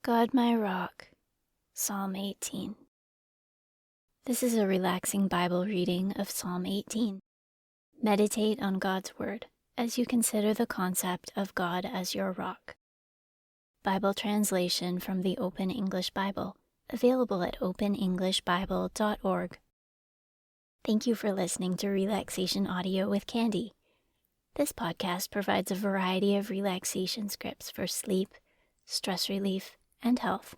God my rock, Psalm 18. This is a relaxing Bible reading of Psalm 18. Meditate on God's Word as you consider the concept of God as your rock. Bible translation from the Open English Bible, available at openenglishbible.org. Thank you for listening to Relaxation Audio with Candy. This podcast provides a variety of relaxation scripts for sleep, stress relief, and health.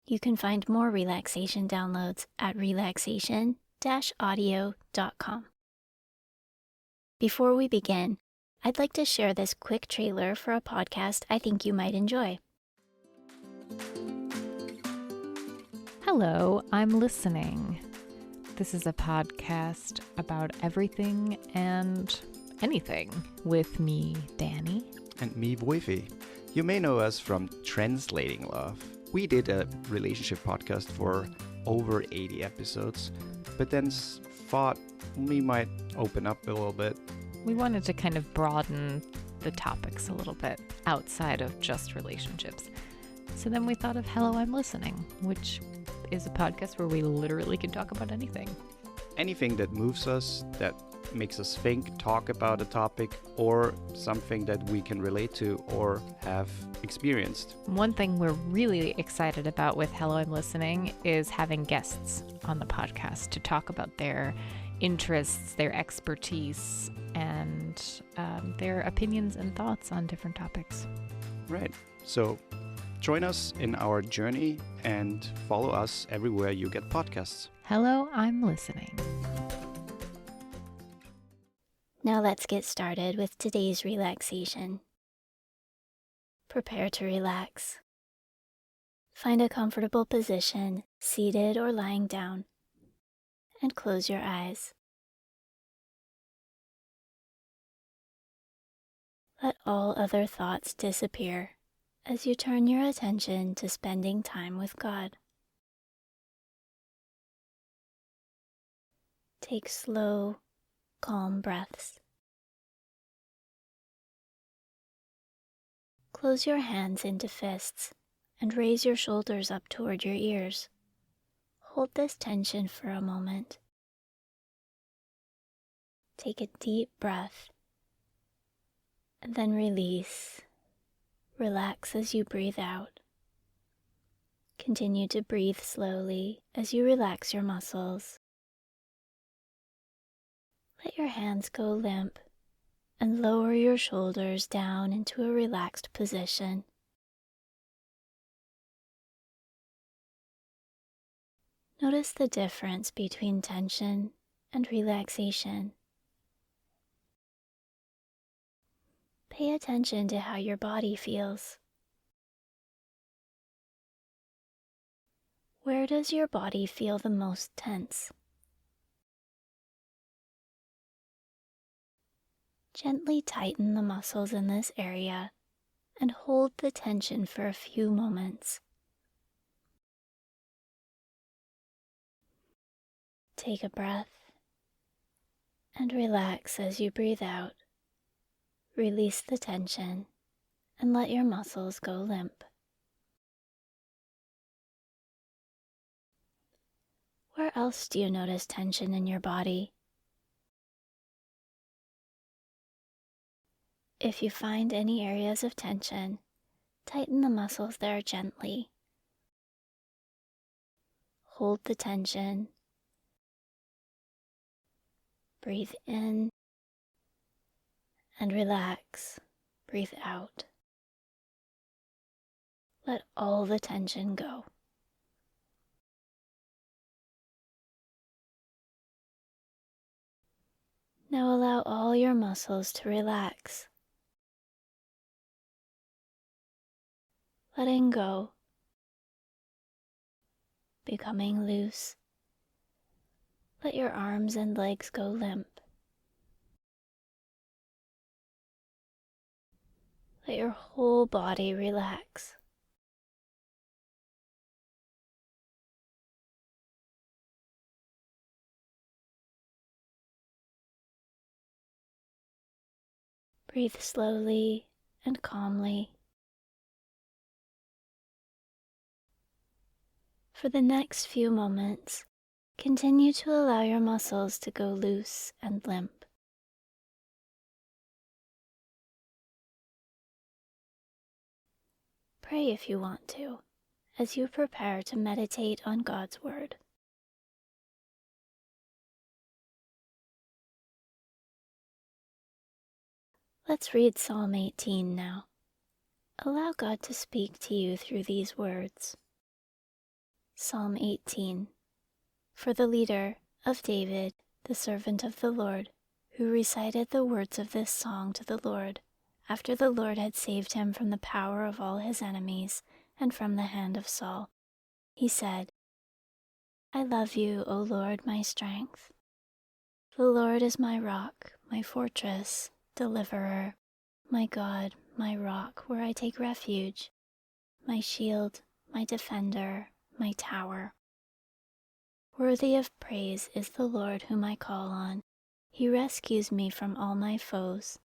You can find more relaxation downloads at relaxation-audio.com. Before we begin, I'd like to share this quick trailer for a podcast I think you might enjoy. Hello, I'm listening. This is a podcast about everything and anything with me, Danny. And me, Wolfie. You may know us from Translating Love. We did a relationship podcast for over 80 episodes, but then thought we might open up a little bit. We wanted to kind of broaden the topics a little bit outside of just relationships. So then we thought of Hello, I'm Listening, which is a podcast where we literally can talk about anything. Anything that moves us, that makes us think, talk about a topic, or something that we can relate to or have experienced. One thing we're really excited about with Hello, I'm Listening is having guests on the podcast to talk about their interests, their expertise, and their opinions and thoughts on different topics. Right. So join us in our journey and follow us everywhere you get podcasts. Hello, I'm Listening. Now let's get started with today's relaxation. Prepare to relax. Find a comfortable position, seated or lying down, and close your eyes. Let all other thoughts disappear as you turn your attention to spending time with God. Take slow, calm breaths. Close your hands into fists and raise your shoulders up toward your ears. Hold this tension for a moment. Take a deep breath and then release. Relax as you breathe out. Continue to breathe slowly as you relax your muscles. Let your hands go limp and lower your shoulders down into a relaxed position. Notice the difference between tension and relaxation. Pay attention to how your body feels. Where does your body feel the most tense? Gently tighten the muscles in this area and hold the tension for a few moments. Take a breath and relax as you breathe out. Release the tension and let your muscles go limp. Where else do you notice tension in your body? If you find any areas of tension, tighten the muscles there gently. Hold the tension. Breathe in and relax. Breathe out. Let all the tension go. Now allow all your muscles to relax. Letting go, becoming loose. Let your arms and legs go limp. Let your whole body relax. Breathe slowly and calmly. For the next few moments, continue to allow your muscles to go loose and limp. Pray if you want to, as you prepare to meditate on God's Word. Let's read Psalm 18 now. Allow God to speak to you through these words. Psalm 18. For the leader of David, the servant of the Lord, who recited the words of this song to the Lord, after the Lord had saved him from the power of all his enemies and from the hand of Saul. He said, I love you, O Lord, my strength. The Lord is my rock, my fortress, deliverer, my God, my rock, where I take refuge, my shield, my defender, my tower. Worthy of praise is the Lord whom I call on. He rescues me from all my foes.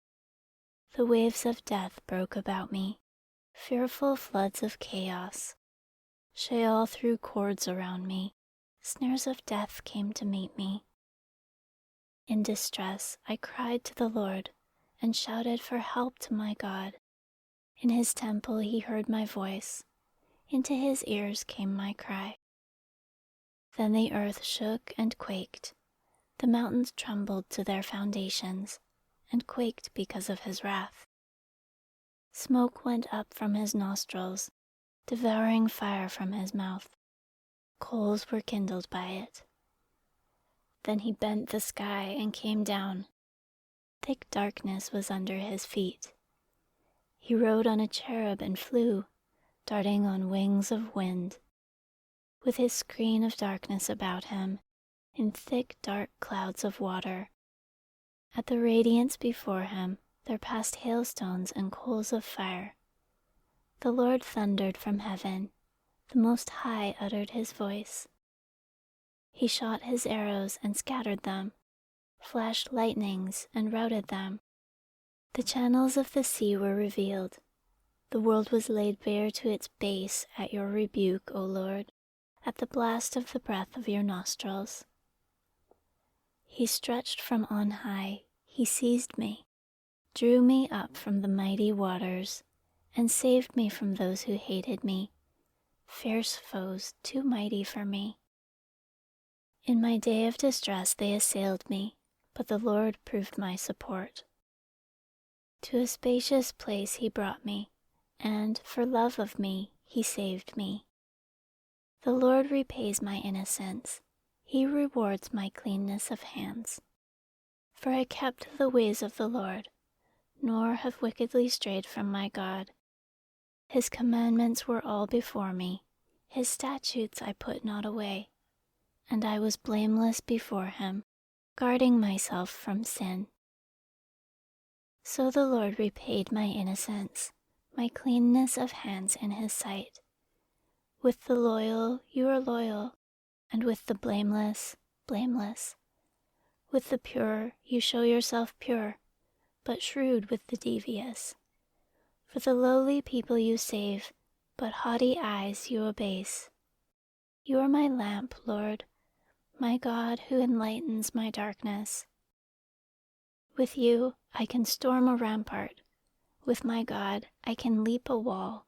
The waves of death broke about me, fearful floods of chaos. Sheol threw cords around me. Snares of death came to meet me. In distress, I cried to the Lord and shouted for help to my God. In his temple he heard my voice. Into his ears came my cry. Then the earth shook and quaked. The mountains trembled to their foundations and quaked because of his wrath. Smoke went up from his nostrils, devouring fire from his mouth. Coals were kindled by it. Then he bent the sky and came down. Thick darkness was under his feet. He rode on a cherub and flew, darting on wings of wind. With his screen of darkness about him, in thick dark clouds of water. At the radiance before him there passed hailstones and coals of fire. The Lord thundered from heaven. The Most High uttered his voice. He shot his arrows and scattered them, flashed lightnings and routed them. The channels of the sea were revealed. The world was laid bare to its base at your rebuke, O Lord, at the blast of the breath of your nostrils. He stretched from on high, he seized me, drew me up from the mighty waters, and saved me from those who hated me, fierce foes too mighty for me. In my day of distress they assailed me, but the Lord proved my support. To a spacious place he brought me, and for love of me he saved me. The Lord repays my innocence. He rewards my cleanness of hands. For I kept the ways of the Lord, nor have wickedly strayed from my God. His commandments were all before me. His statutes I put not away. And I was blameless before him, guarding myself from sin. So the Lord repaid my innocence, my cleanness of hands in his sight. With the loyal you are loyal, and with the blameless, blameless. With the pure you show yourself pure, but shrewd with the devious. For the lowly people you save, but haughty eyes you abase. You are my lamp, Lord, my God who enlightens my darkness. With you I can storm a rampart. With my God I can leap a wall.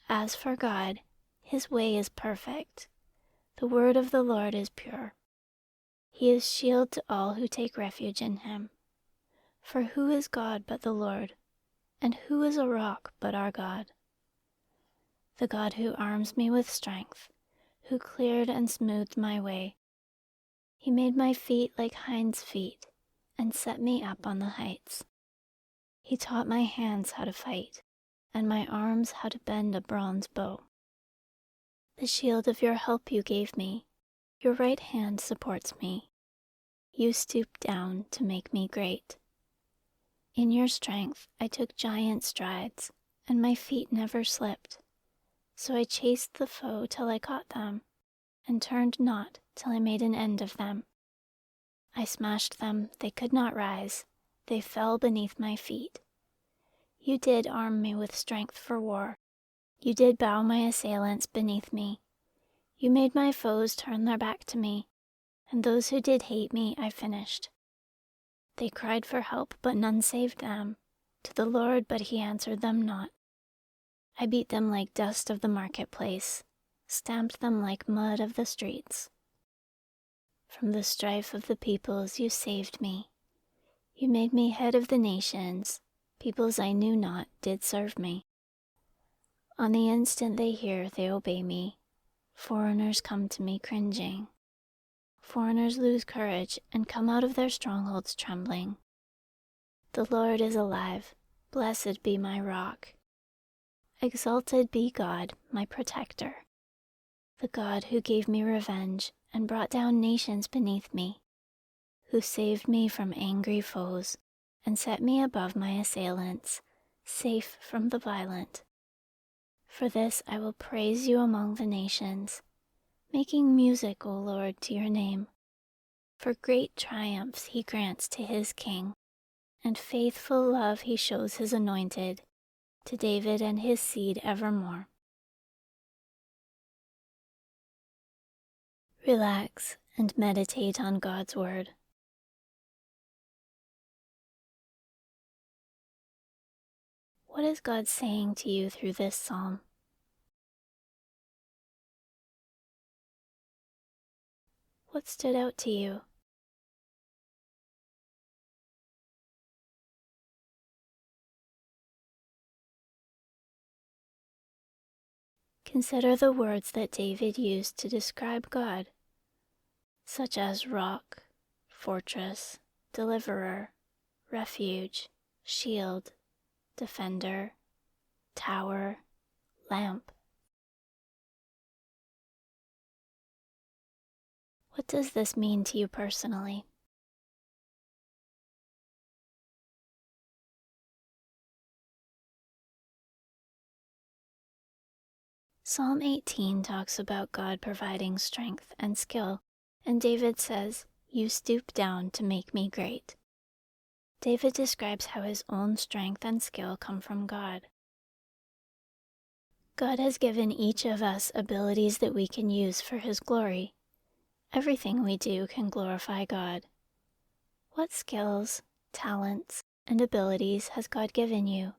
As for God, his way is perfect. The word of the Lord is pure. He is shield to all who take refuge in him. For who is God but the Lord? And who is a rock but our God? The God who arms me with strength, who cleared and smoothed my way. He made my feet like hinds' feet, and set me up on the heights. He taught my hands how to fight, and my arms how to bend a bronze bow. The shield of your help you gave me. Your right hand supports me. You stooped down to make me great. In your strength I took giant strides, and my feet never slipped. So I chased the foe till I caught them, and turned not till I made an end of them. I smashed them, they could not rise. They fell beneath my feet. You did arm me with strength for war. You did bow my assailants beneath me. You made my foes turn their back to me, and those who did hate me I finished. They cried for help, but none saved them, to the Lord, but he answered them not. I beat them like dust of the marketplace, stamped them like mud of the streets. From the strife of the peoples you saved me. You made me head of the nations. Peoples I knew not did serve me. On the instant they hear, they obey me. Foreigners come to me cringing. Foreigners lose courage and come out of their strongholds trembling. The Lord is alive. Blessed be my rock. Exalted be God, my protector. The God who gave me revenge and brought down nations beneath me, who saved me from angry foes and set me above my assailants, safe from the violent. For this I will praise you among the nations, making music, O Lord, to your name. For great triumphs he grants to his king, and faithful love he shows his anointed, to David and his seed evermore. Relax and meditate on God's word. What is God saying to you through this psalm? What stood out to you? Consider the words that David used to describe God, such as rock, fortress, deliverer, refuge, shield, defender, tower, lamp. What does this mean to you personally? Psalm 18 talks about God providing strength and skill, and David says, "You stoop down to make me great." David describes how his own strength and skill come from God. God has given each of us abilities that we can use for his glory. Everything we do can glorify God. What skills, talents, and abilities has God given you?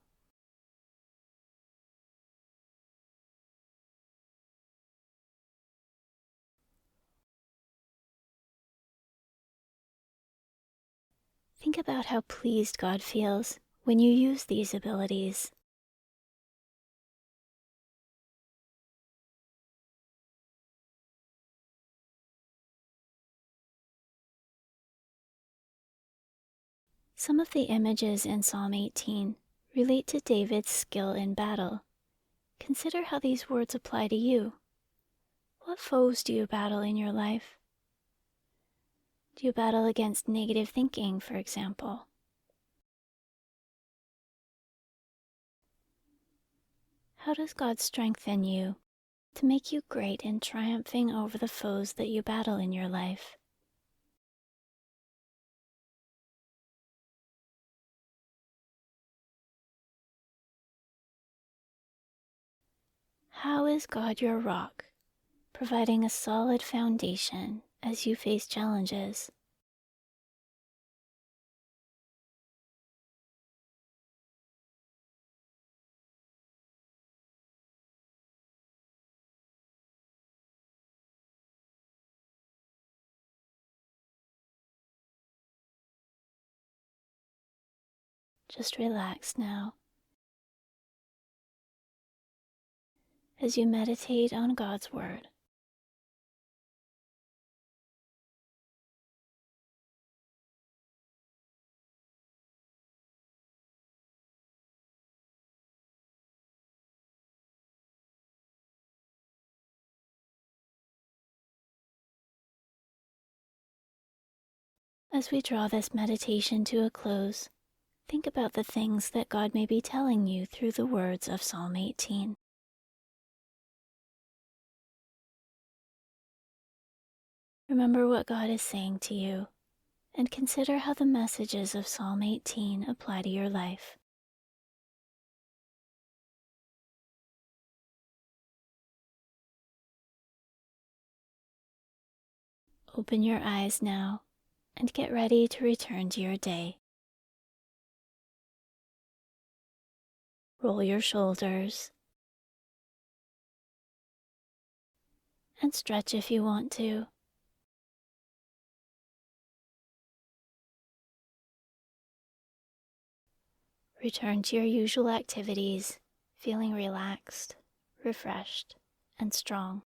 Think about how pleased God feels when you use these abilities. Some of the images in Psalm 18 relate to David's skill in battle. Consider how these words apply to you. What foes do you battle in your life? Do you battle against negative thinking, for example? How does God strengthen you to make you great in triumphing over the foes that you battle in your life? How is God your rock, providing a solid foundation as you face challenges? Just relax now as you meditate on God's word. As we draw this meditation to a close, think about the things that God may be telling you through the words of Psalm 18. Remember what God is saying to you, and consider how the messages of Psalm 18 apply to your life. Open your eyes now and get ready to return to your day. Roll your shoulders and stretch if you want to. Return to your usual activities, feeling relaxed, refreshed, and strong.